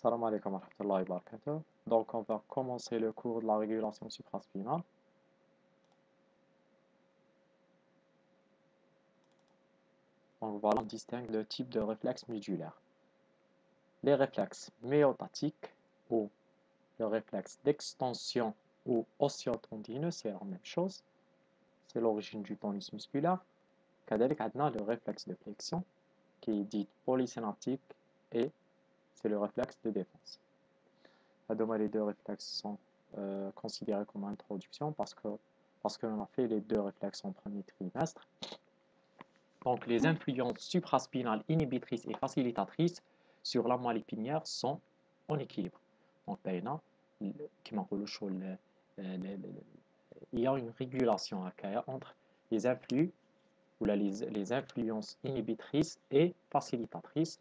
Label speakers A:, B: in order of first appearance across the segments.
A: Salam alaikum wa rahmatullahi wa barakatuh. Donc, on va commencer le cours de la régulation supraspinale. Donc, voilà, on distingue le type de réflexe médulaire. Les réflexes myotatiques ou le réflexe d'extension ou osseo-tendineux, c'est la même chose. C'est l'origine du tonus musculaire. كذلك عندنا le réflexe de flexion qui est dit polysynaptique et c'est le réflexe de défense. Les deux réflexes sont considérés comme introduction parce qu'on a fait les deux réflexes en premier trimestre. Donc, les influences supraspinales inhibitrices et facilitatrices sur la moelle épinière sont en équilibre. Donc, il y a une régulation entre les influx ou les influences inhibitrices et facilitatrices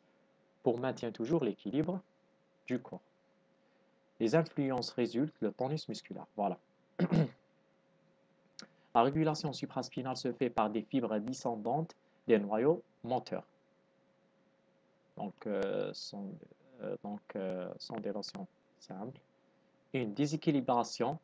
A: pour maintenir toujours l'équilibre du corps. Les influences résultent le tonus musculaire. Voilà. La régulation supraspinale se fait par des fibres descendantes des noyaux moteurs. Donc, sont des notions simples. Une déséquilibration,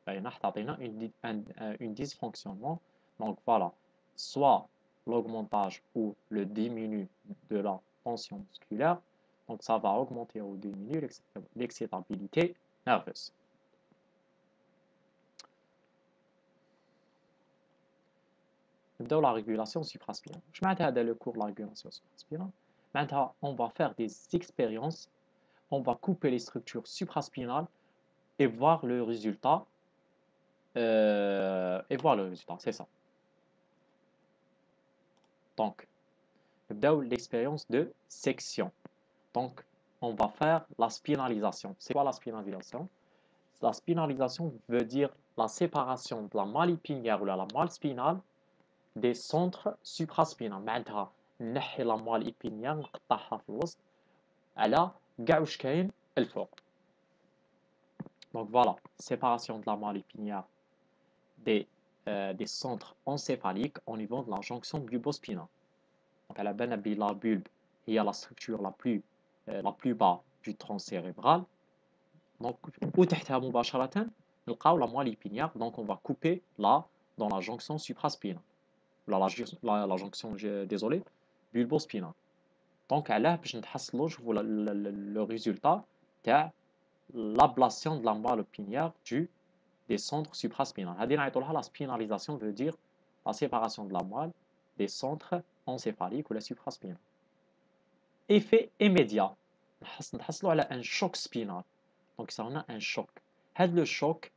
A: une dysfonctionnement. Donc, voilà. Soit l'augmentage ou le diminue de la tension musculaire. Donc, ça va augmenter ou diminuer l'excitabilité nerveuse. نبداو la régulation supraspinale. Je m'attends le cours de la régulation supraspinale. Maintenant, on va faire des expériences. On va couper les structures supraspinales et voir le résultat. C'est ça. Donc, نبداو l'expérience de section. Donc, on va faire la spinalisation. C'est quoi la spinalisation? La spinalisation veut dire la séparation de la moelle épinière ou la moelle spinale des centres supraspinaux. معناتها نحي la moelle épinière نقطعها في الوسط على كاع واش كاين الفوق. Donc voilà, séparation de la moelle épinière des centres encéphaliques au niveau de la jonction bulbospinale. Donc à la la bulbe, il y a la structure la plus bas du tronc cérébral. Donc وتحتها مباشرة نلقاو la moelle épinière. Donc on va couper là dans la jonction supraspinale. La jonction, désolé, bulbospinale. Donc, باش نتحصلوا شوفوا le résultat تاع l'ablation de la moelle épinière des centres supraspinales. هذه نعيطوا la spinalisation veut dire la séparation de la moelle des centres encéphaliques ou la supraspinale. Effet immédiat. نتحصلوا على un choc spinal. Donc, ça on a un choc. Le choc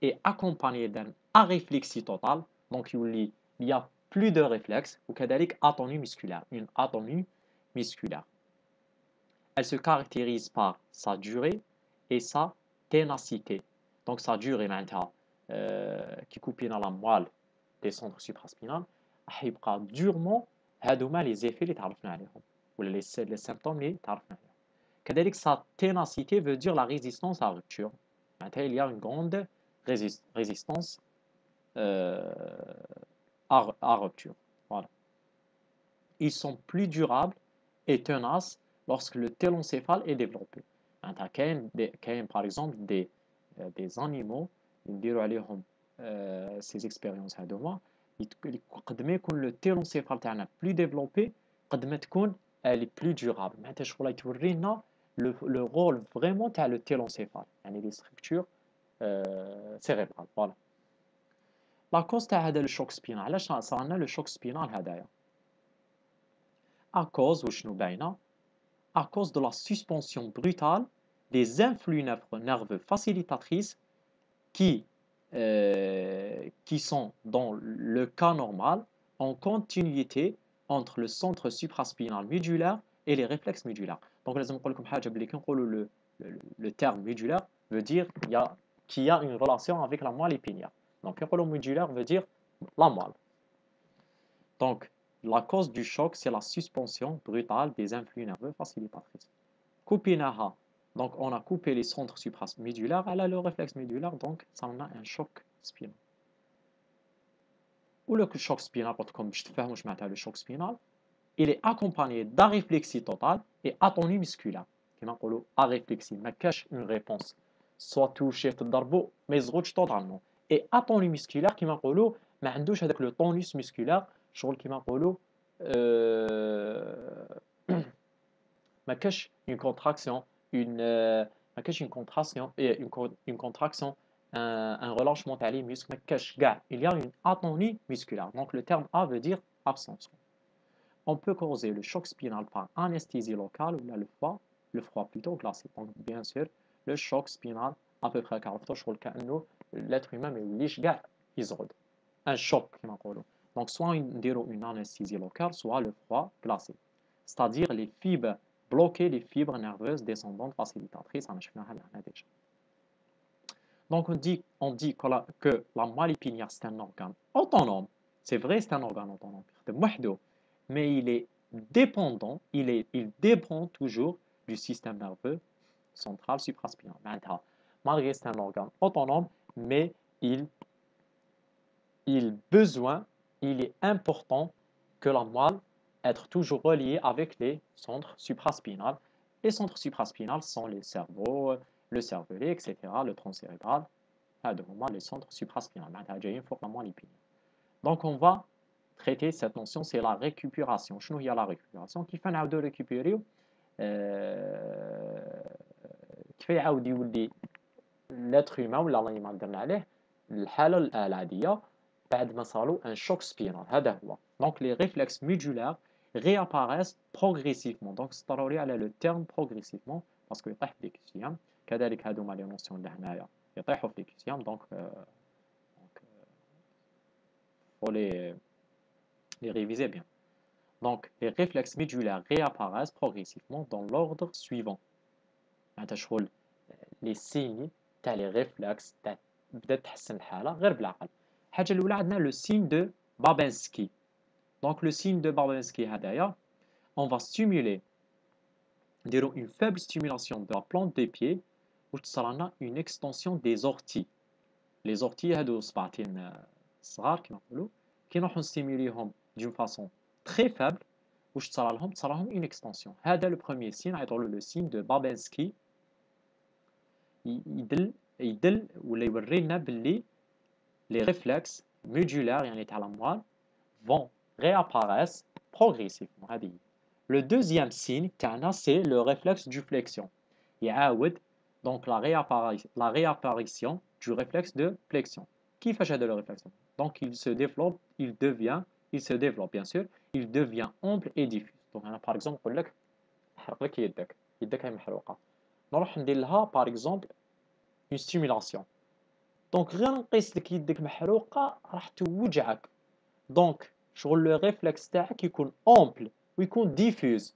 A: est accompagné d'un aréflexie totale. Donc, il y a plus de réflexes ou كذلك atonie musculaire, une atonie musculaire. Elle se caractérise par sa durée et sa ténacité. Donc sa durée معناتها qui coupe dans la moelle des centres supraspinales حيبقى durement هذوما les effets اللي تعرفنا عليهم ولا les symptômes اللي تعرفنا عليهم. كذلك sa ténacité veut dire la résistance à rupture. معناتها il y a une grande résistance à rupture. Voilà. Ils sont plus durables et tenaces lorsque le téloncéphale est développé. Par exemple, des animaux, ces expériences قد ما يكون le téloncéphale تاعنا plus développé قد ما تكون elle est plus durable. معناتها شغل يتورينا le rôle vraiment تاع le téloncéphale, يعني les structures cérébrales. Voilà. La cause تاع هذا الشوك سبينال علاش صار لنا لو شوك سبينال هذايا à cause وشنو باينه à cause de la suspension brutale des influx nerveux facilitatrices qui sont dans le cas normal en continuité entre le centre supraspinal médulaire et les réflexes médulaires. Donc لازم نقول لكم حاجه بلي كي نقولوا le terme médulaire veut dire qu'il y a une relation avec la moelle épinière. Donc, le médulaire veut dire la moelle. Donc, la cause du choc, c'est la suspension brutale des influx nerveux facilitatrices. Coupinaha. Donc, on a coupé les centres supramédulaires, elle a le réflexe médulaire, donc ça en a un choc spinal. Ou le choc spinal, comme je te fais le choc spinal, il est accompagné d'aréflexie totale et atonie musculaire. كما نقولوا اريفلكسي ما كاش اون ريبونس سوا توشي تضربو ما يزغوتش توتالمون اي اتوني ميسكولار كما نقولوا ما عندوش هذاك لو طونوس ميسكولار شغل كما نقولوا ما كاش اون كونتراكسيون اون ما كاش اون كونتراكسيون اون كونتراكسيون un relâchement تاع لي muscles ما كاش كاع il y a une atonie musculaire donc le terme A veut dire absence. On peut causer le choc spinal par anesthésie locale ou là le froid plutôt glacé. Donc bien sûr, le choc spinal à peu près 40 شغل كأنه l'être humain ما يوليش كاع يزغد. Un choc كما نقولوا. Donc soit نديروا une anesthésie locale, soit le froid glacé. C'est-à-dire les fibres bloquer les fibres nerveuses descendantes facilitatrices. On a شفناها لهنا déjà. Donc on dit que la moelle épinière c'est un organe autonome. C'est vrai, c'est un organe autonome. Mais il est dépendant, il dépend toujours du système nerveux central supraspinal. Malgré c'est un organe autonome, mais il est important que la moelle être toujours reliée avec les centres supraspinaux. Les centres supraspinaux sont les cerveaux, le cervelet, etc., le tronc cérébral. Les centres supraspinaux. Donc on va traiter cette notion, c'est la récupération. شنو هي la récupération كيف نعاودو récupérer كيف يعاود يولي l'être humain ولا الله ما درنا عليه الحالة العادية بعد ما صاروا un choc spinal. هذا هو. Donc les réflexes médulaires réapparaissent progressivement. Donc c'est ضروري على le terme progressivement parce que يطيح في الكيسيام كذلك هذوما لي نوسيون اللي هنايا يطيحوا في الكيسيام. Donc faut les réviser bien. Donc, les réflexes médulaires réapparaissent progressivement dans l'ordre suivant. Les signes تاع les réflexes بدات تحسن الحالة غير بالعقل. الحاجة الأولى عندنا le signe de Babinski. Donc, le signe de Babinski هدايا on va stimuler نديرو une faible stimulation de la plante des pieds واش تصرى لنا une extension des orties. Les orties هادو صباعتين صغار كما نقولوا كي نروحو نستيموليهم d'une façon très faible واش تصرى لهم une extension. هذا le premier signe عيطوا له le signe de Babinski. يدل ولا يوري لنا باللي les réflexes médulaires يعني تاع la moelle vont réapparaître progressivement. هذه le deuxième signe تاعنا c'est le réflexe du flexion. يعاود donc la réapparition du réflexe de flexion. كيفاش هذا le réflexe؟ Donc il se développe bien sûr, il devient ample et diffus. Donc par exemple نقول لك حرق لك يدك هي محروقه نروح ندير لها par exemple une stimulation. Donc غير نقيس لك يدك محروقه راح توجعك. Donc شغل لو ريفلكس تاعك يكون امبل ويكون ديفوز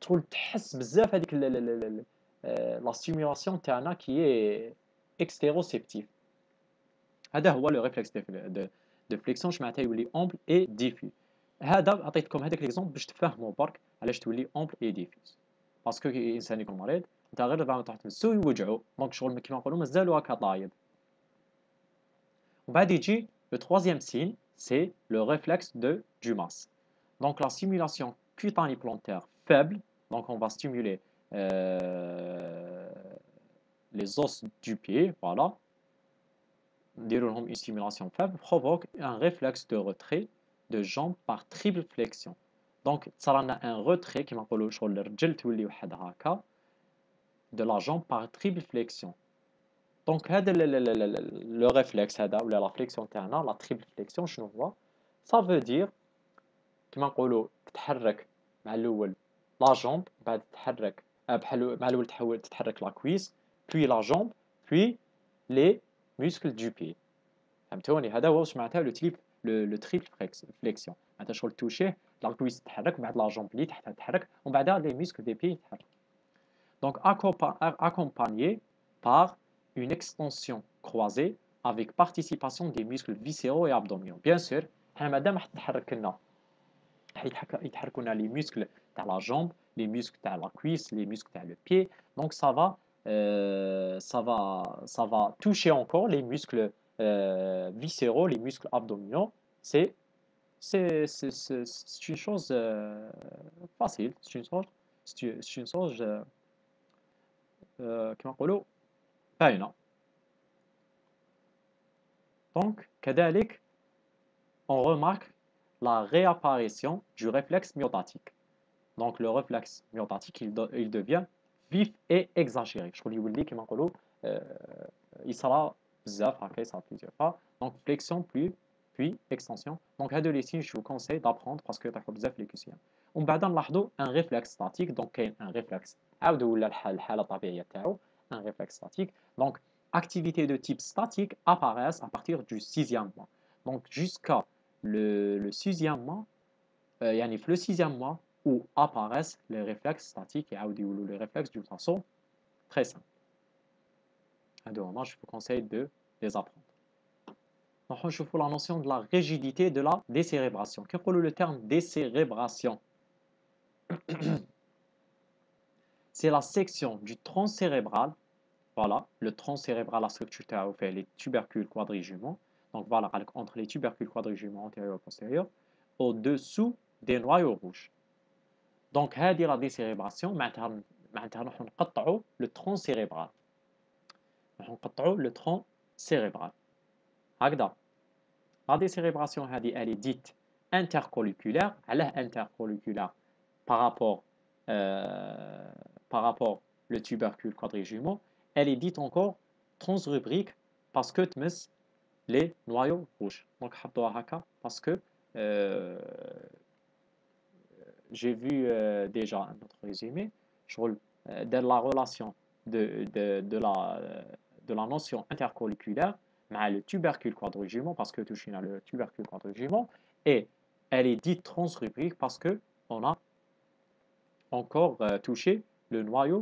A: تقول تحس بزاف هذيك لا ستيمولاسيون تاعنا كي اي اكستيروسيبتيف. هذا هو لو ريفلكس دو فليكسيون معناتها يولي امبل اي ديفوز. هذا عطيتكم هذاك ليكزومبل باش تفهموا برك علاش تولي امبل اي ديفوز. باسكو كي الانسان يكون مريض انت غير بعد تحت السو يوجعو دونك شغل كيما نقولوا مازالو هكا طايب. وبعد يجي le troisième signe c'est le réflexe de Dumas. Donc la stimulation cutanée plantaire faible, donc on va stimuler les os du pied, voilà, une stimulation faible provoque un réflexe de retrait de jambe par triple flexion. Donc ça a un retrait qui m'appelle de la jambe par triple flexion. Donc le réflexe ou la flexion تاعنا la triple flexion شنو هو؟ ça veut dire كما نقولوا تتحرك مع الاول لا جامب بعد تتحرك بحال مع الاول تحاول تتحرك لا كويس puis la jambe puis les muscles du pied. فهمتوني؟ هذا هو واش معناتها لو تريبل فليكسيون. معناتها شغل توشيه لا كويس تتحرك بعد لا جامب اللي تحتها تتحرك ومن بعدها لي muscles des pieds يتحرك. Donc accompagné par une extension croisée avec participation des muscles viscéraux et abdominaux. Bien sûr, مادام حتتحرك لنا يتحركوا لنا les muscles تاع la jambe, les muscles تاع la cuisse, les muscles تاع le pied. Donc ça va toucher encore les muscles viscéraux, les muscles abdominaux. C'est une chose facile, c'est une chose كما نقولوا باينة. دونك كذلك on remarque la réapparition du réflexe myotatique. Donc le réflexe myotatique il devient vif et exagéré. Je vous dis كما نقولوا il sera بزاف هكا يصرا plusieurs fois. Donc flexion puis extension. Donc هادو les signes je vous conseille d'apprendre parce que تاخذ بزاف les QCM. ومن بعد نلاحظوا un réflexe statique. Donc كاين un réflexe عاودوا ولا الحالة الطبيعية تاعو un réflexe statique. Donc activités de type statique apparaissent à partir du 6e mois. Donc jusqu'à le 6e mois يعني في le 6e mois où apparaissent les réflexes statiques et les réflexes d'une façon très simple. Je vous conseille de les apprendre. On je la notion de la rigidité de la décérébration. Qu'est-ce que le terme décérébration? C'est la section du tronc cérébral. Voilà, le tronc cérébral, la structure fait les tubercules quadrijumeaux. Donc voilà, entre les tubercules quadrijumeaux antérieurs et postérieurs, au-dessous des noyaux rouges. Donc, la décérébration, معناتها نقطعوا le tronc cérébral. نقطعوا le tronc cérébral. هكذا. La décérébration elle est dite intercolliculaire. علاه intercolliculaire par rapport le tubercule quadrijumeau. Elle est dite encore transrubrique parce que تمس les noyaux rouges. Donc حطوها هكا parce que j'ai vu déjà un autre résumé de la relation de la notion intercolliculaire avec le tubercule quadrijumeau parce que touché le tubercule quadrijumeau et elle est dite transrubrique parce que on a encore touché le noyau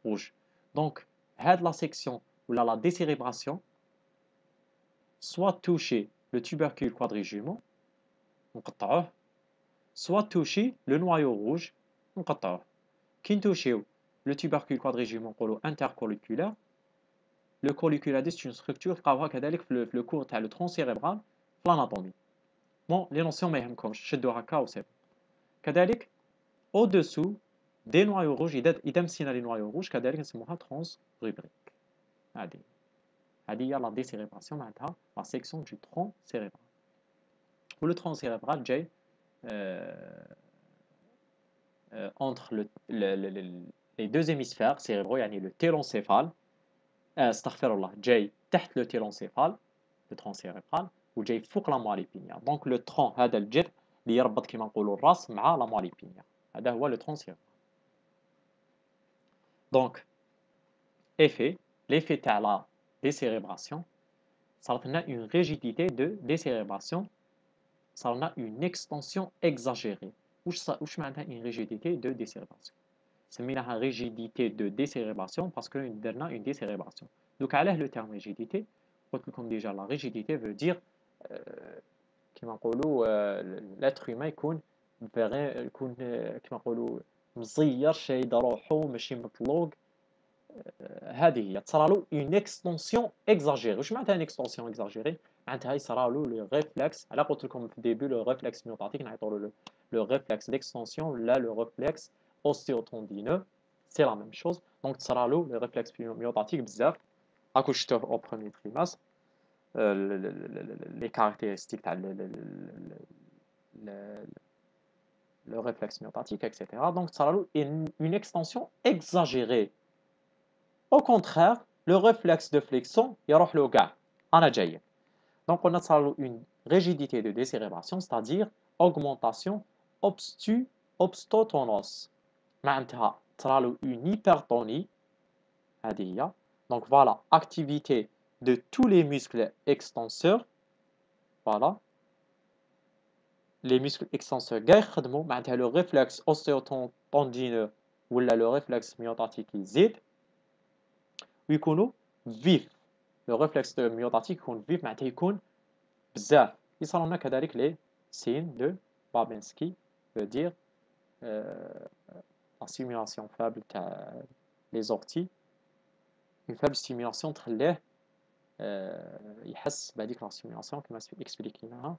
A: rouge. Donc, la section ou la décérébration soit touché le tubercule quadrijumeau, soit touché le noyau rouge, qui touche le tubercule quadrijumeau intercolliculaire. Le colliculaire c'est une structure qui a le cours le tronc cérébral في l'anatomie. Bon, les notions ما يهمكمش شدوا هكا وسيب. كذلك au-dessous des noyaux rouges إذا مسينا les noyaux rouges كذلك نسموها transrubrique. هذه هي la décérébration معناتها la section du tronc cérébral. Ou le tronc cérébral جاي entre les deux hémisphères cérébraux, يعني le téloncéphale, استغفر جاي تحت le téloncéphale, le tronc cérébral, وجاي فوق la moelle épinière. Donc le tronc هذا الجذع اللي يربط كما نقولوا الراس مع la moelle épinière. هذا هو le tronc cérébral. Donc l'effet تاع la décérébration, صارت لنا une rigidité de décérébration, صار لنا une extension exagérée. واش معناتها une rigidité de décérébration؟ سميناها rigidité de décérébration parce que درنا une décérébration. Donc علاه le terme rigidité؟ قلت لكم déjà la rigidité veut dire كما نقولوا l'être humain يكون كما نقولوا مزير شايد روحو ماشي مطلوق. هذه هي تصرالو une extension exagérée. واش معناتها une extension exagérée؟ معناتها يصرالو le réflexe. على قلت لكم في début le réflexe myotatique نعيطوا le réflexe d'extension là le réflexe ostéotendineux c'est la même chose. Donc تصرالو le réflexe myotatique بزاف راكو شفتوه au premier trimestre les caractéristiques le réflexe myotatique etc. Donc تصرالو une extension exagérée. Au contraire, le réflexe de flexion يروح له كاع أنا جاي. Donc on a une rigidité de décérébration, c'est-à-dire augmentation obstotonose. معناتها تصرالو une hypertonie هذه هي. Donc voilà, activité de tous les muscles extenseurs. Voilà. Les muscles extenseurs كاع يخدموا معناتها le réflexe ostéotendineux ولا le réflexe myotatique يزيد ويكونوا vif. Le réflexe myotatique يكون vif معناتها يكون بزاف. يصيروا لنا كذلك les signes de Babinski, veut dire la stimulation faible تاع les orties. Une faible stimulation تخليه يحس بهذيك la stimulation كما expliquéناها.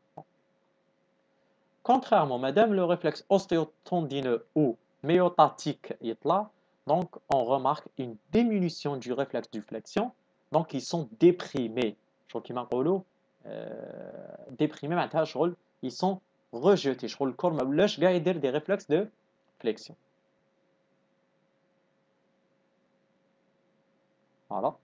A: Contrairement, madame, le réflexe ostéotendineux ou myotatique يطلع, donc on remarque une diminution du réflexe du flexion. Donc ils sont déprimés. شغل كيما نقولوا déprimés معناتها شغل ils sont rejetés. شغل الكور ما ولاش كاع يدير des réflexes de flexion. Voilà.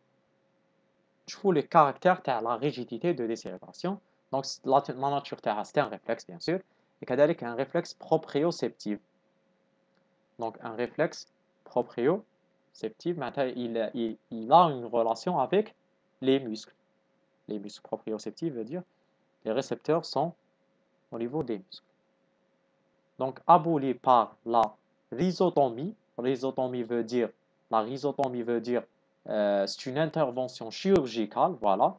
A: شوفوا les caractères تاع la rigidité de décérébration. Donc la nature تاعها c'est un réflexe bien sûr. Et كذلك un réflexe proprioceptif. Donc un réflexe proprioceptif, il a une relation avec les muscles. Les muscles proprioceptifs veut dire les récepteurs sont au niveau des muscles. Donc aboli par la rhizotomie. La rhizotomie veut dire c'est une intervention chirurgicale, voilà.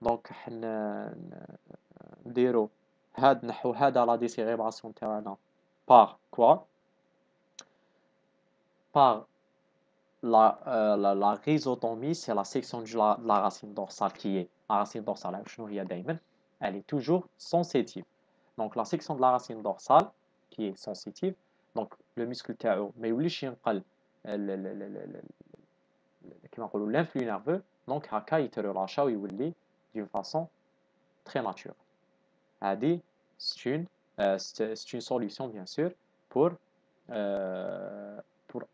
A: Donc نديرو نحو هذا la décérébration تاعنا par quoi? Par la rhizotomie, c'est la section de la racine dorsale qui est la racine dorsale. Elle est toujours sensitive. Donc la section de la racine dorsale qui est sensitive, donc le muscle تاعو ما يوليش ينقل كما نقولوا l'influx nerveux, donc هكا يترلاشا ويولي d'une façon très naturelle. هذه c'est une solution bien sûr pour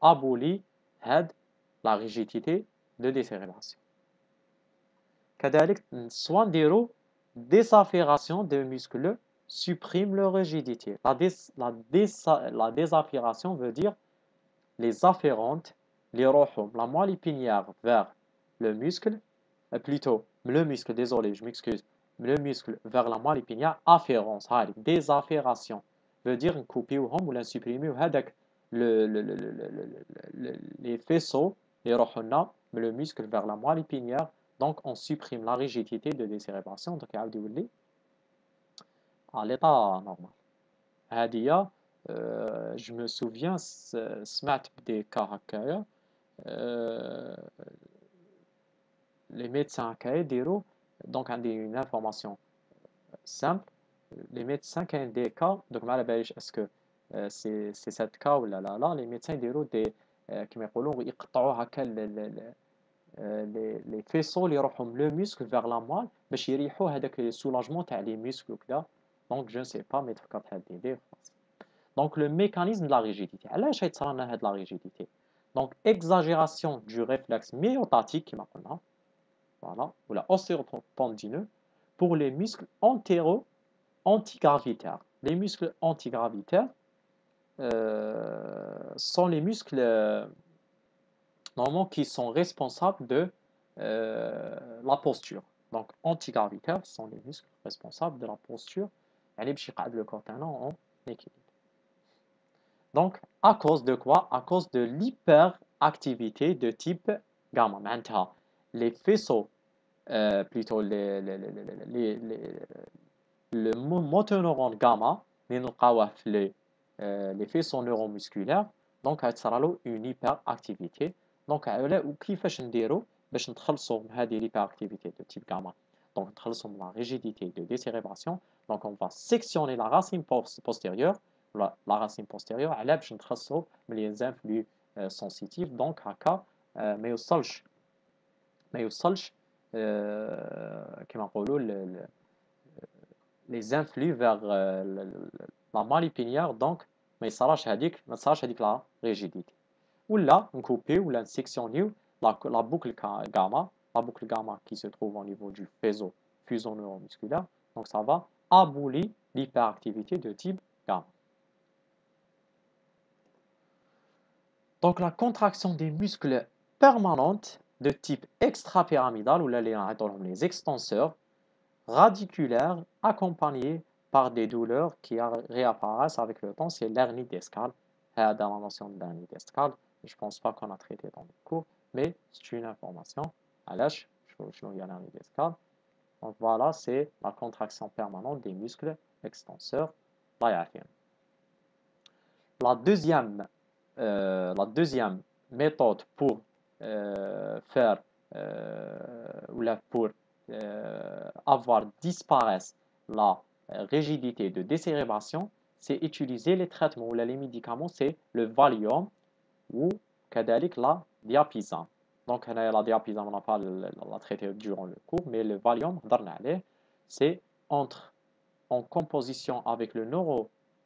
A: abolir la rigidité de décérébration. كذلك soit نديرو désaffération de muscles supprime leur rigidité. La désaffération veut dire les afférentes, les rohum, la moelle épinière vers le muscle, plutôt le muscle, désolé, je m'excuse, le muscle vers la moelle épinière, afférence, désaffération veut dire couper ou supprimer les faisceaux, les rohuna, le muscle vers la moelle épinière, donc on supprime la rigidité de décérébration, donc à l'état normal. هذه je me souviens سمعت بدي كا هكايا les médecins هكايا يديروا donc عندي une information simple les médecins كاين des cas donc ما على باليش est-ce que c'est cette cas ولا لا les médecins يديروا des كما يقولوا يقطعوا هكا les faisceaux اللي يروحوا le muscle vers la moelle باش يريحوا هذاك soulagement تاع les muscles وكذا donc je ne sais pas mais تفكرت هاد l'idée. Donc le mécanisme de la rigidité. علاش يتصرى لنا هاد la rigidité? Donc exagération du réflexe myotatique كما قلنا voilà ou la ostéotendineux pour les muscles antigravitaires. Les muscles antigravitaires sont les muscles normalement qui sont responsables de la posture. Donc antigravitaires sont les muscles responsables de la posture. يعني باش يقعد le corps تاعنا en équilibre. Donc, à cause de quoi? À cause de l'hyperactivité de type gamma. Maintenant, les faisceaux, plutôt le motoneurone gamma, les faisceaux neuromusculaires, donc ça une hyperactivité. Donc, كيفاش نديرو باش نتخلصوا من هذه l'hyperactivité de type gamma. Donc, نتخلصوا من la rigidité de décérébration. Donc, on va sectionner la racine postérieure. La racine postérieure على باش نتخلصوا من les influx sensitifs donc هكا ما يوصلش كما نقولوا les influx vers la moelle épinière donc ما يصراش هذيك la rigidité ولا نكوبي ولا نسكسيونيو la boucle gamma qui se trouve au niveau du faisceau fuseau neuromusculaire donc ça va abolir l'hyperactivité de type gamma. Donc la contraction des muscles permanente de type extrapyramidal ou les extenseurs radiculaires accompagnés par des douleurs qui réapparaissent avec le temps, c'est l'hernie discale. Dans la notion de l'hernie discale, je ne pense pas qu'on a traité dans le cours, mais c'est une information. علاش شنو هي l'hernie discale. Donc voilà, c'est la contraction permanente des muscles extenseurs. La deuxième méthode pour faire ou pour avoir disparaisse la rigidité de décérébration, c'est utiliser les traitements ou les médicaments, c'est le Valium ou كذلك la diapisane. Donc la diapisane on n'a pas la traité durant le cours, mais le valium هضرنا عليه, c'est entre en composition avec le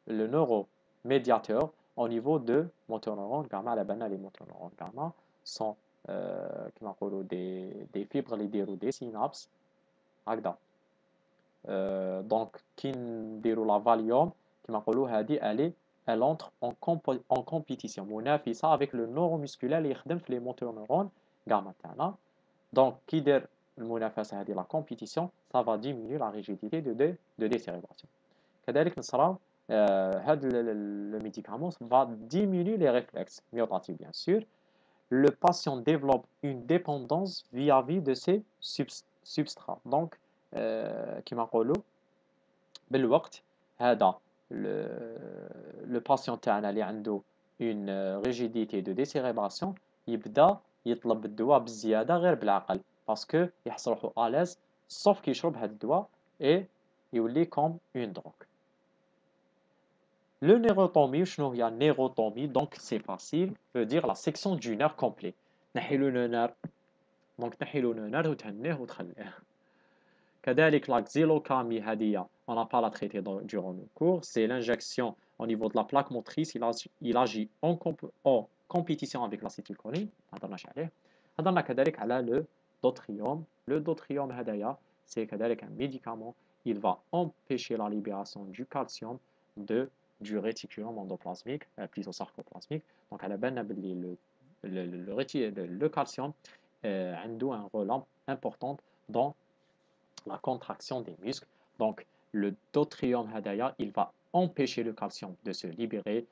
A: neuromédiateur au niveau de motoneurones gamma. على بالنا les motoneurones gamma sont كما نقولوا des fibres اللي يديروا des synapses هكذا. Donc كي نديروا la valium كما نقولوا هذه elle entre en compétition منافسة avec le neuromusculaire اللي يخدم في les motoneurones gamma تاعنا. Donc كي دير المنافسة هذه la compétition, ça va diminuer la rigidité de décérébration. كذلك نصراو هذا le médicament va diminuer les réflexes myotatiques bien sûr. Le patient développe une dépendance vis-à-vis de ces substrats. Donc كما نقولوا بالوقت هذا le patient تاعنا اللي عنده une rigidité de décérébration يبدا يطلب الدواء بزياده غير بالعقل باسكو يحس روحو اليز صوف كي يشرب هذا الدواء اي يولي كوم اون دروك. Le nérotomie, شنو هي nérotomie? Donc c'est facile, veut dire la section du nerf complet. نحيلو le nerf, donc نحيلو le nerf وتهنيه وتخليه. كذلك la xylocamie هذه on n'a pas la traité durant le cours, c'est l'injection au niveau de la plaque motrice, il agit en compétition avec l'acétylcholine. هضرناش عليه. هضرنا كذلك على le dotrium. Le dotrium هذايا c'est كذلك un médicament, il va empêcher la libération du calcium du réticulum endoplasmique, plutôt sarcoplasmique. Donc على بالنا باللي le calcium عنده un rôle important dans la contraction des muscles. Donc le dotrium hadaya, il va empêcher le calcium de se libérer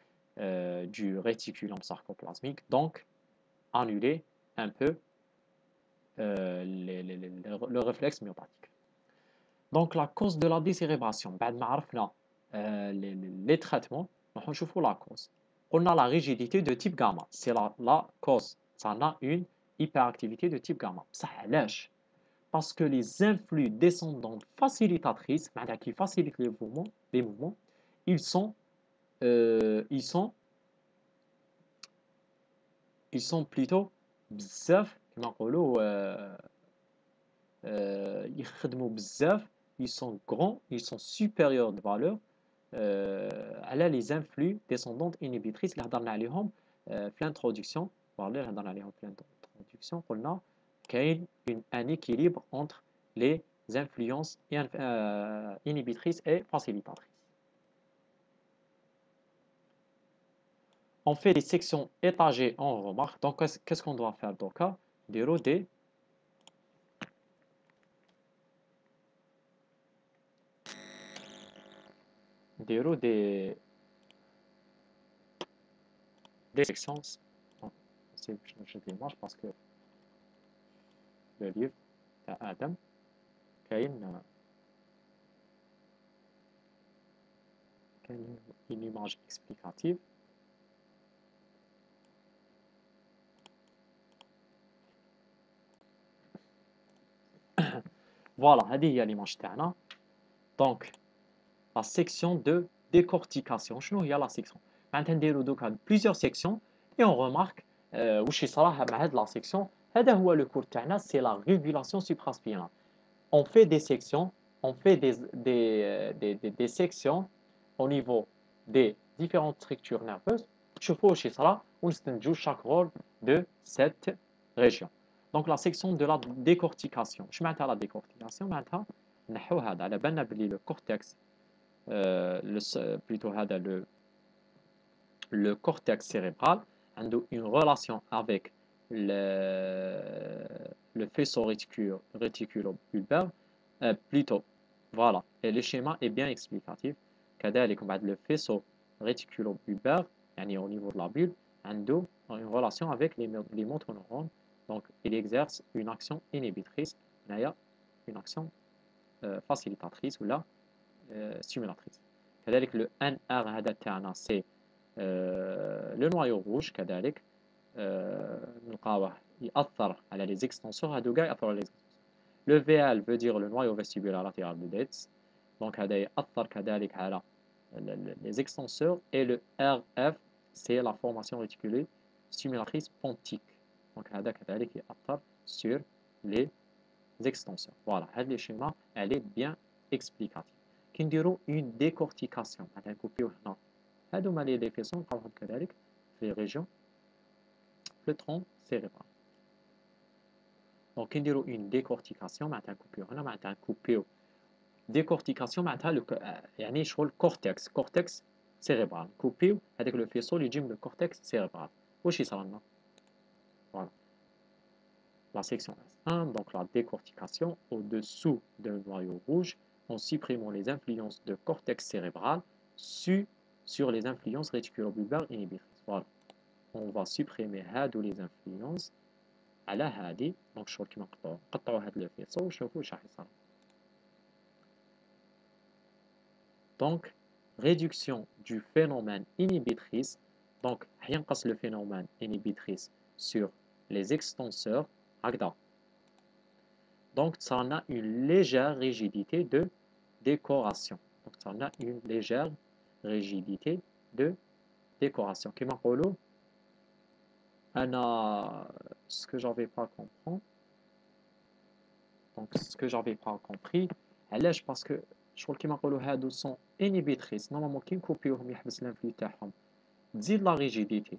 A: du réticulum sarcoplasmique, donc annuler un peu le réflexe myopatique. Donc la cause de la décérébration, بعد ما عرفنا les traitements, on va la cause. On a la rigidité de type gamma, c'est la cause. Ça a une hyperactivité de type gamma. Ça علاش؟ Parce que les influx descendants facilitatrices, qui facilitent les mouvements, ils sont plutôt بزاف كما نقولوا يخدموا بزاف, ils sont grands, ils sont supérieurs de valeur على les influx descendants inhibitrices اللي هضرنا عليهم في l'introduction. اللي هضرنا عليهم في l'introduction قلنا كاين un équilibre entre les influences inhibitrices et facilitatrices. On fait des sections étagées en remarque. Donc, qu'est-ce qu'on doit faire? Donc, des sections. Je démarre parce que le livre d'Adam كاين une image explicative. Voilà, هذه هي l'image تاعنا. Donc la section de décortication. شنو هي la section? معناتها نديرو دوكا plusieurs sections et on remarque واش يصرا مع هاد la section. هذا هو le cours تاعنا, c'est la régulation supraspinale. On fait des sections, on fait des sections au niveau des différentes structures nerveuses. شوفوا واش يصرا ونستنتجوا chaque rôle de cette région. Donc la section de la décortication. اش معناتها la décortication? معناتها نحو هذا على بالنا بلي le cortex plutôt هذا le cortex cérébral a une relation avec le faisceau réticulo-bulbaire plutôt. Voilà, et le schéma est bien explicatif. كذلك بعد le faisceau réticulo-bulbaire يعني au niveau de la bulbe a une relation avec les motoneurones. Donc il exerce une action inhibitrice, une action facilitatrice ou là stimulatrice. كذلك le NR هذا تاعنا c'est le noyau rouge كذلك نلقاوه يأثر على les extenseurs هادو كاع يأثروا على les extenseurs. Le VL veut dire le noyau vestibulaire latéral de Letz, donc هذا يأثر كذلك على les extenseurs, et le RF c'est la formation réticulée stimulatrice pontique. Donc هذا كذلك يأثر sur les extenseurs. Voilà, هذا الشيما elle est bien explicative. كي نديرو une décortication معناتها نكوبيو هنا هادوما لي فيسون نلقاوهم كذلك في ريجيون le tronc cérébral. Donc كي نديرو une décortication معناتها نكوبيو هنا معناتها نكوبيو décortication معناتها يعني شغل كورتكس cérébral. نكوبيو هذاك لو فيسو اللي يجي من الكورتكس cérébral. واش يصرى لنا؟ Voilà. La section S1, donc la décortication au-dessous d'un noyau rouge en supprimant les influences de cortex cérébral sur les influences réticulobulbaires inhibitrices. Voilà. On va supprimer هادو les influences على هادي دونك شغل كيما نقطعو هاد لو فيسو وشوفو واش راح يصرى. Donc réduction du phénomène inhibitrice, donc ينقص le phénomène inhibitrice sur les extenseurs هكذا. Donc, ça en a une légère rigidité de décoration. Donc, ça en a une légère rigidité de décoration. Qui m'a dit, ce que j'avais pas compris. Donc, ce que j'avais pas compris, علاش parce que شغل كيما نقولوا هادو sont inhibitrices. Normalement, كي نكوبيوهم يحبس الانفلو تاعهم تزيد لا rigidité.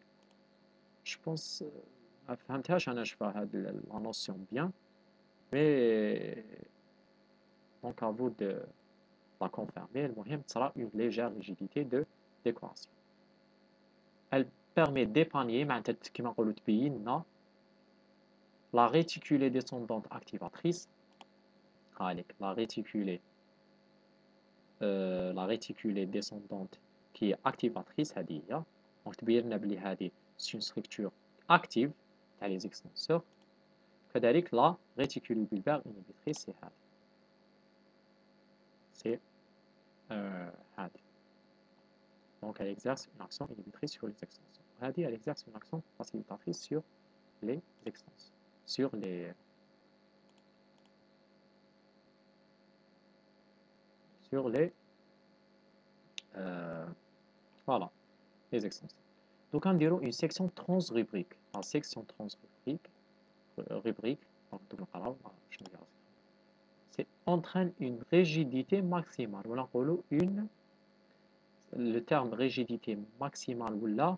A: Je pense ما فهمتهاش انا شفا هاد لا notion bien. Mais donc à vous de la confirmer, المهم sera une légère rigidité de décoration. Elle permet d'épargner معناتها كيما نقولوا تبين لنا la réticulée descendante activatrice. هاليك la réticulée descendante qui est activatrice هذه هي. Donc تبين لنا بلي هذه c'est une structure active تاع les extenseurs. كذلك la réticulée bulbaire inhibitrice c'est هذه. C'est هذه. Donc elle exerce une action inhibitrice sur les extenseurs. هذه elle exerce une action facilitatrice sur les extenseurs, voilà, les extenseurs. Donc on dirait une section transrubrique. La section transrubrique, c'est entraîne une rigidité maximale. Voilà, le terme rigidité maximale là,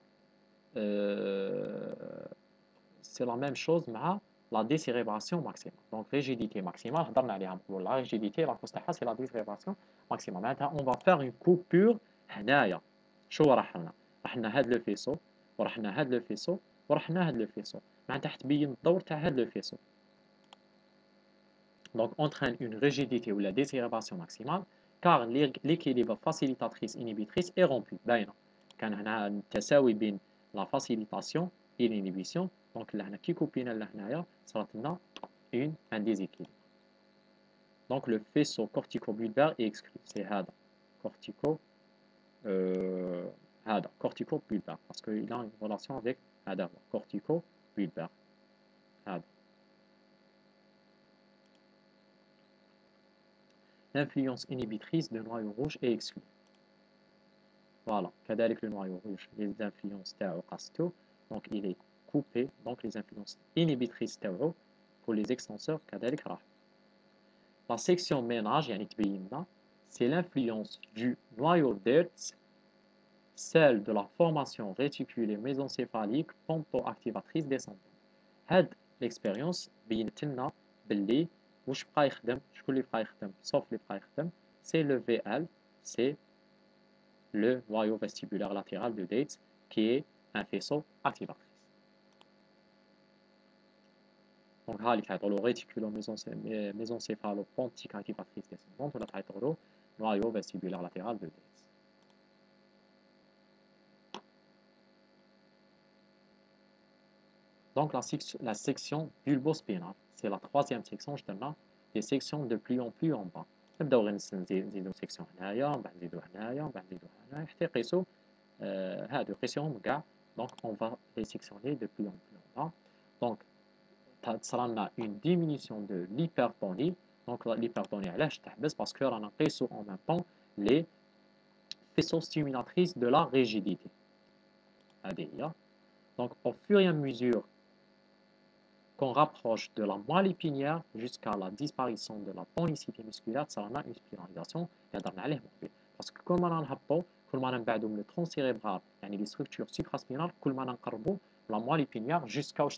A: c'est la même chose مع la décérébration maximale. Donc rigidité maximale, la rigidité, la cause c'est la décérébration maximale. Maintenant, on va faire une coupure هنايا. شو راح لنا؟ راح لنا هاد لو فيسو وراح لنا هاد لو فيسو وراح لنا هاد لو فيسو. معناتها تبين الدور تاع هاد لو فيسو. Donc entraîne une rigidité ou la décérébration maximale car l'équilibre facilitatrice inhibitrice est rompu. باينه. كان هنا التساوي بين la facilitation et l'inhibition. Donc là, qui copine là, ça va un déséquilibre. Donc le faisceau corticobulbaire est exclu. C'est HADA. Corticobulbaire. Parce qu'il a une relation avec HADA. Corticobulbaire. HADA. L'influence inhibitrice de noyau rouge est exclue. Voilà. كذلك le noyau rouge, les influences تاعو قاستو. Donc il est coupé. Donc les influences inhibitrices تاعو pour les extenseurs كذلك راح. La section ménage, c'est l'influence du noyau d'Hertz, celle de la formation réticulée mésencéphalique ponto-activatrice descendante. Cette l'expérience بينت لنا باللي واش بقى يخدم شكون اللي بقى يخدم sauf اللي بقى يخدم c'est le VL, c'est le noyau vestibulaire latéral de Hertz qui est un faisceau activatrice. Donc هالي تعيطولو réticulo mésencéphalo-pontique activatrice descendante ولا تعيطولو noyau vestibulaire latéral de Hertz. Donc la section bulbospinale, c'est la troisième section, je donne des sections de plus en plus en bas. نبداو غير نزيدو سيكسيون هنايا من بعد نزيدو هنايا من بعد نزيدو هنايا حتى يقيسو هادو يقيسوهم كاع. Donc on va les sectionner de plus en plus en bas. Donc تصرى لنا une diminution de l'hypertonie. Donc l'hypertonie علاش تحبس parce que رانا نقيسو en même temps les faisceaux stimulatrices de la rigidité. هذه هي. Donc au fur et à mesure qu'on rapproche de la moelle épinière jusqu'à la disparition de la tonicité musculaire, ça a une spiralisation. Parce que comme on a le tronc cérébral, les structures supraspinales, la moelle épinière jusqu'à une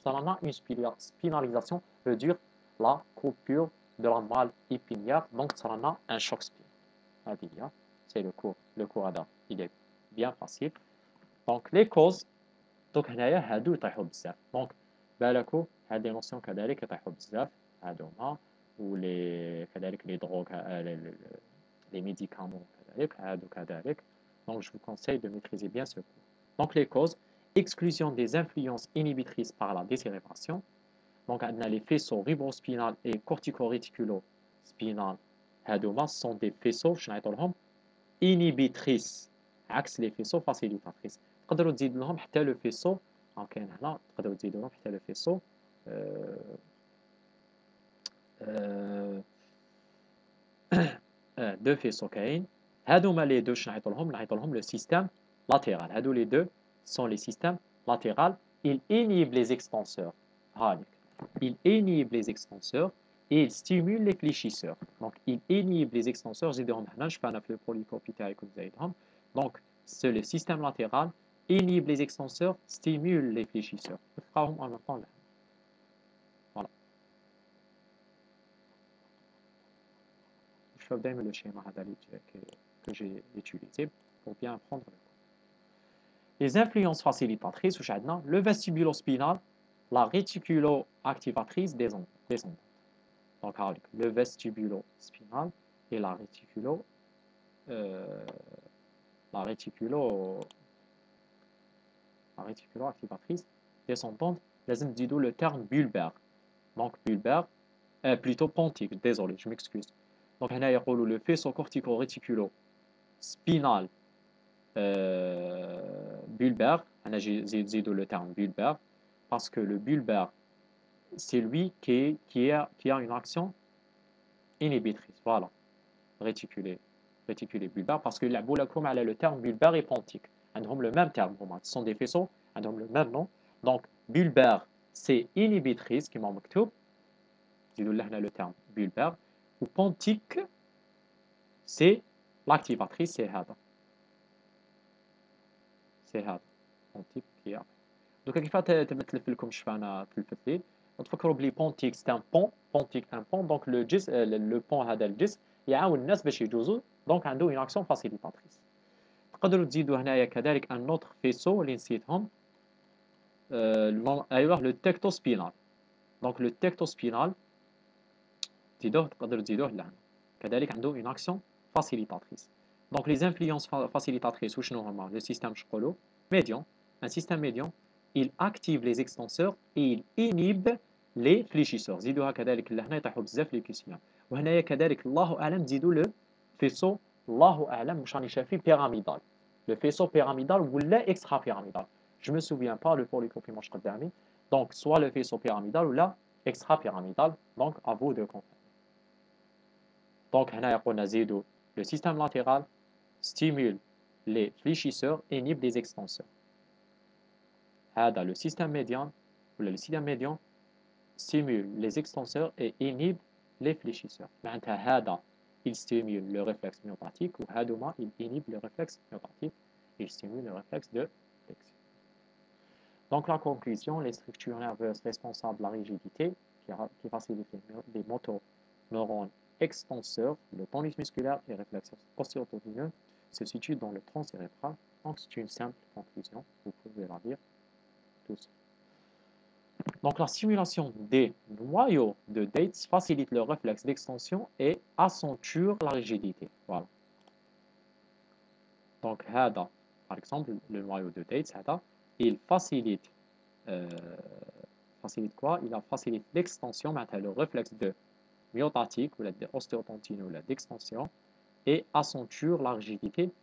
A: spinalisation veut dire la coupure de la moelle épinière. Donc ça a un choc spinal. C'est le cours. Le cours il est bien facile. Donc les causes, donc هنايا هادو يطيحوا بزاف. Donc بالكو هاد لي نوسيون كذلك يطيحوا بزاف هادو هما ولي كذلك لي دروغ les médicaments كذلك. Donc je vous conseille de maîtriser bien ce cours. Donc les causes, exclusion des influences inhibitrices par la décérébration. Donc on a les faisceaux ribrospinal et cortico-réticulo-spinal. هادو هما sont des faisceaux شنعيطولهم inhibitrices عكس les faisceaux facilitatrices. تقدروا تزيدوا لهم حتى لو فيسو كاين هنا تقدروا تزيدوا لهم حتى لو فيسو دو فيسو كاين هادو هما لي دو نعيطوا لهم لو سيستم لاتيرال. هادو لي دو سون لي سيستم لاتيرال. il inhibe les extenseurs هانيك il inhibe les extenseurs et il stimule les fléchisseurs. Donc il inhibe les extenseurs زيدهم هنا شفنا في البوليكوبي تاعي كنت زايدهم. Donc c'est le système latéral inhibe les extenseurs, stimule les fléchisseurs. En même temps, là. Voilà. Je fais bien le schéma que j'ai utilisé pour bien prendre le cours. Les influences facilitatrices, le vestibulo-spinal, la réticulo-activatrice des ondes. Donc, le vestibulo-spinal et la réticulo-activatrice descendante, لازم تزيدوا le terme bulbaire. Donc bulbaire, plutôt pontique, désolé, je m'excuse. Donc هنا يقولوا le faisceau cortico-réticulo spinal bulbaire. هنا زيدوا le terme bulbaire parce que le bulbaire c'est lui qui a une action inhibitrice. Voilà, réticulé bulbaire parce que يلعبوا لكم على le terme bulbaire et pontique. عندهم le même terme, ce sont des faisceaux, عندهم le même nom. Donc bulbaire c'est inhibitrice qui m'a مكتوب. زيدوا لهنا le terme bulbaire. Ou pontique c'est l'activatrice, c'est هذا. C'est هذا. Pontique qui a. Donc كيف تمثل لكم شفنا تلفت لي. تفكروا بلي pontique c'est un pont, pontique un pont. Donc le pont هذا الجسم يعاون الناس باش يجوزوا. Donc عنده une action facilitatrice. تقدروا تزيدوا هنايا كذلك un autre faisceau اللي نسيتهم. ايوه le tectospinal. Donc le tectospinal تقدروا تزيدوه لهنا. كذلك عنده une action facilitatrice. Donc les influences facilitatrices وشنو هما؟ Le système شقولوا médian. Un système médian, il active les extenseurs et il inhibe les fléchisseurs. زيدوها كذلك لهنا يطيحوا بزاف لي كيسيون. وهنايا كذلك الله اعلم تزيدوا لو فيسو الله اعلم واش راني شايفين بيراميدال. Le faisceau pyramidal ولا extra pyramidal. Je me souviens pas le polycopie قدامي. Donc soit le faisceau pyramidal ou la extra pyramidal. Donc à vous de comprendre. Donc هنا قلنا زيدوا le système latéral stimule les fléchisseurs et inhibe les extenseurs. هذا le système médian ou le système médian stimule les extenseurs et inhibe les fléchisseurs. معناتها هذا il stimule le réflexe myotatique ou هذوما il inhibe le réflexe myotatique. Il stimule le réflexe de flexion. Donc la conclusion, les structures nerveuses responsables de la rigidité qui facilitent les motoneurones extenseurs, le tonus musculaire et les réflexes osteo-tendineux se situent dans le tronc cérébral. Donc c'est une simple conclusion, vous pouvez la lire tout seul. Donc la stimulation des noyaux de Dates facilite le réflexe d'extension et accentue la rigidité. Voilà. Donc هذا par exemple le noyau de Dates هذا il facilite quoi? Il facilite l'extension, le réflexe de myotatique ou l'ostéotendineux ou d'extension et accentue la rigidité.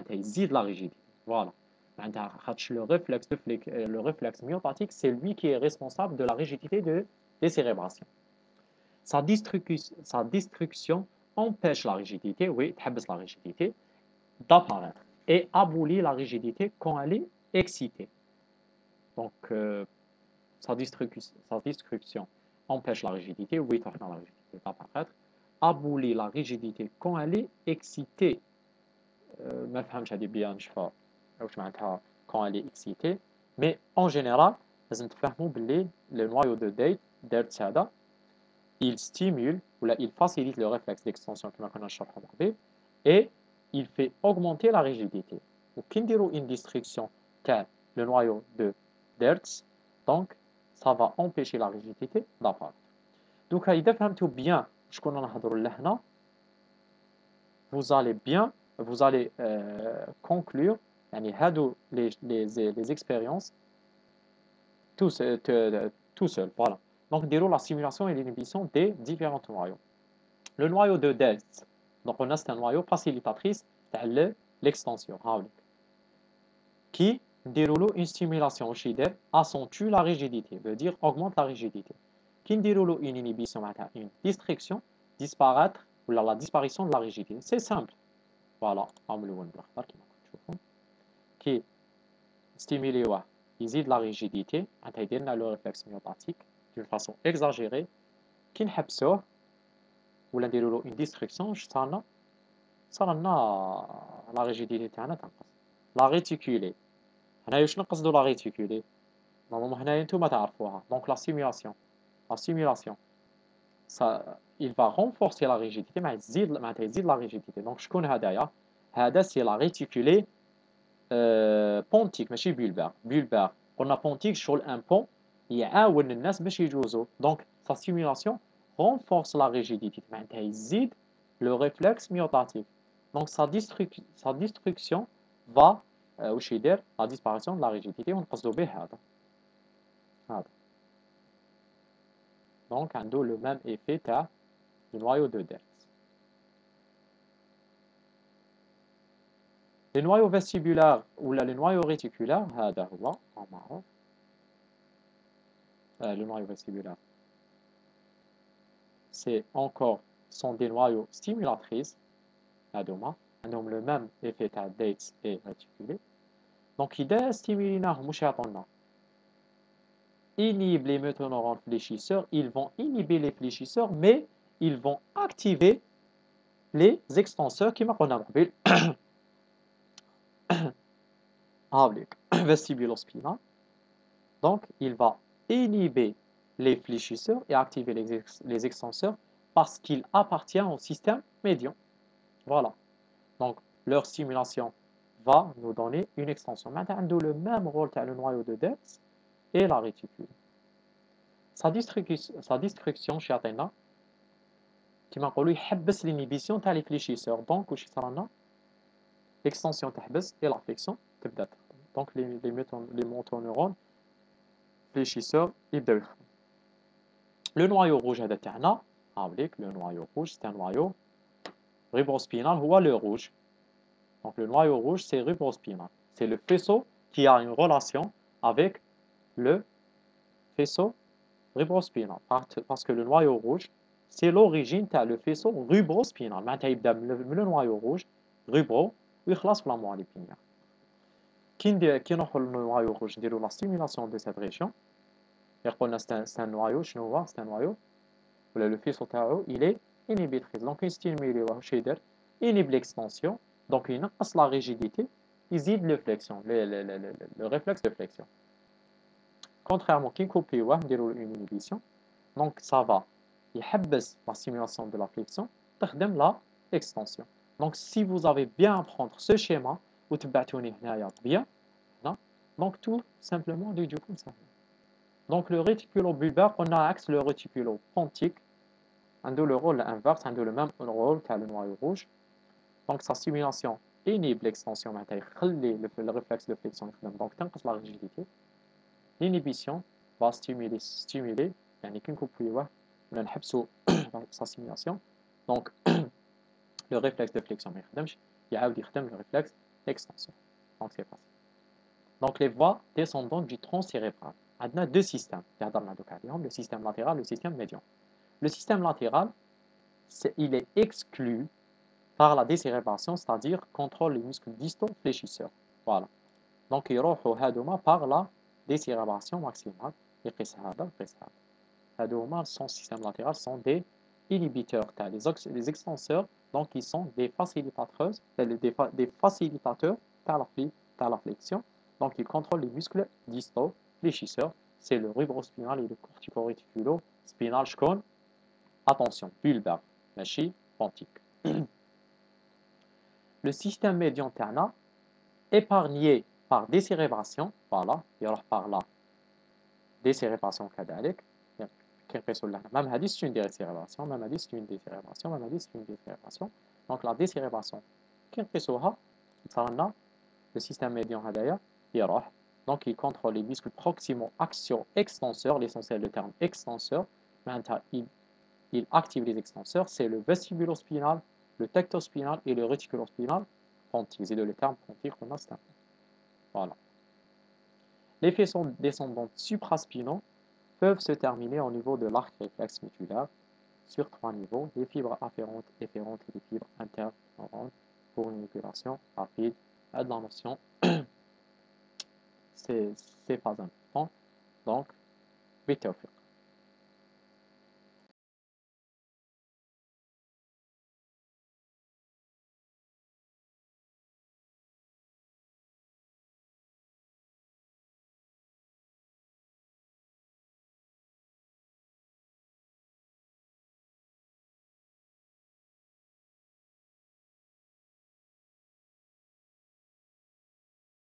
A: Il zide la rigidité. Voilà. Le réflexe myotatique, c'est lui qui est responsable de la rigidité des cérébrations. Sa destruction empêche la rigidité, oui, la rigidité, d'apparaître et abolit la rigidité quand elle est excitée. Donc, sa destruction empêche la rigidité. Oui, la rigidité va apparaître. Abolit la rigidité quand elle est excitée. ما فهمش هذه بيان نشوفها واش معناتها quand elle est excitée. Mais en général, لازم تفهموا باللي le noyau de Dertz هذا il stimule ou là, il facilite le réflexe d'extension كما كنا نشرحوا قبل et il fait augmenter la rigidité. وكي نديروا une destruction تاع le noyau de Dertz, donc ça va empêcher la rigidité d'apparaître. Donc إذا فهمتوا bien شكون نهضروا لهنا, vous allez conclure يعني هادو les expériences tout seul, voilà. Donc dirons la simulation et l'inhibition des différents noyaux. Le noyau de Dertz, donc on a c'est un noyau facilitatrice تاع l'extension qui déroule une stimulation chez Dertz accentue la rigidité, veut dire augmente la rigidité. Qui déroule une inhibition, une distraction, disparaître ou la disparition de la rigidité. C'est simple. Voilà, qui stimule يزيد la rigidité, يدير le réflexe myotatique d'une façon exagérée, qui نحبسوه ولا نديروا له une distraction صار la rigidité تاعنا تنقص. La réticulée, هنايا واش نقصدوا la réticulée نورمالمون هنايا نتوما تعرفوها. Donc la simulation ça il va renforcer la rigidité معناتها يزيد la rigidité. Donc شكون هذايا هذا c'est la réticulée بونتيك ماشي بولبار قلنا بونتيك شغل ان بون يعاون الناس باش يجوزوا. دونك sa stimulation renforce la rigidité معناتها يزيد le réflexe myotatique. Donc sa destruction va واش يدير la disparition de la rigidité ونقصدوا به هذا. Donc عنده le même effet تاع le noyau de Dertz. Les noyaux vestibulaires ou les noyaux réticulaires, le noyau vestibulaire, c'est encore, sont des noyaux stimulatrices, ils ont le même effet à Dertz et réticulé. Donc, ils stimulent inhibent les métoneurones fléchisseurs, ils vont inhiber les fléchisseurs, mais ils vont activer les extenseurs qui m'ont vestibulospinal. Donc, il va inhiber les fléchisseurs et activer les extenseurs parce qu'il appartient au système médian. Voilà. Donc, leur stimulation va nous donner une extension. Maintenant, le même rôle que le noyau de Dertz et la réticule. Sa destruction chez Athéna, qui m'a dit يحبس l'inhibition تاع les fléchisseurs. Donc, واش صرالنا l'extension تحبس et la flexion تبدا. Donc, les motoneurones fléchisseurs يبداو يخدموا. Le noyau rouge هذا تاعنا le noyau rouge c'est un noyau ribrospinal هو le rouge. Donc le noyau rouge c'est ribrospinal. C'est le faisceau qui a une relation avec le faisceau ribrospinal parce que le noyau rouge c'est l'origine تاع le faisceau ribrospinal. معناتها يبدا من le noyau rouge rubro ويخلص في la moelle épinière. كي نروحوا للنويو rouge نديروا la stimulation de cette région. قلنا c'est un noyau شنو هو c'est un noyau ولا le faisceau تاعو il est inhibitrice. Donc يستيمولي واش يدير inhibe l'extension. Donc il نقص la rigidité, يزيد le flexion, le réflexe de flexion. Contrairement كي نكوبيوه نديروا une inhibition, donc ça va يحبس la stimulation de la flexion تخدم la extension. Donc si vous avez bien apprendre ce schéma وتبعتوني هنايا bien, donc tout simplement du coup ça. Donc le réticulobulbaire on a axe le réticulopontique عنده le rôle inverse, عنده le même rôle que le noyau rouge. Donc sa stimulation inhibe l'extension معناتها يخلي le réflexe de flexion يخدم donc تنقص la rigidité. L'inhibition va stimuler يعني كي نكوبيوه ولا نحبسوا sa stimulation. Donc le réflexe de flexion ما يخدمش يعاود يخدم le réflexe d'extension. Donc c'est facile. Donc les voies descendantes du tronc cérébral. عندنا deux systèmes le système latéral et le système médian. Le système latéral il est exclu par la décérébration, c'est-à-dire contrôle les muscles distaux fléchisseurs. Voilà. Donc, ils يروحوا هادوما par la décérébration maximale. يقيس هذا ويقيس هذا. هادو هما son système latéral sont des inhibiteurs, les extenseurs, donc ils sont des facilitateurs, des facilitateurs par la flexion. Donc ils contrôlent les muscles distaux fléchisseurs, c'est le rubrospinal et le cortico-réticulo-spinal. شكون attention bulbar ماشي pontique. Le système médian تاعنا épargné par décérébration, voilà يروح par la décérébration كذلك. Même hadith, c'est une décérébration, même hadith, c'est une décérébration, même hadith, c'est une décérébration. Donc la décérébration, le système médian hadaya, donc il contrôle les muscles proximaux axiaux extenseurs, l'essentiel du terme extenseur. Maintenant, il active les extenseurs, c'est le vestibulospinal, le tectospinal et le réticulospinal pontique. C'est le terme pontique qu'on a, c'est important. Voilà. Les faisceaux descendants supraspinaux peuvent se terminer au niveau de l'arc réflexe médullaire sur 3 niveaux, les fibres afférentes, efférentes et les fibres interneuronales pour une manipulation rapide. À de la notion, c'est pas important. Donc, بالتوفيق.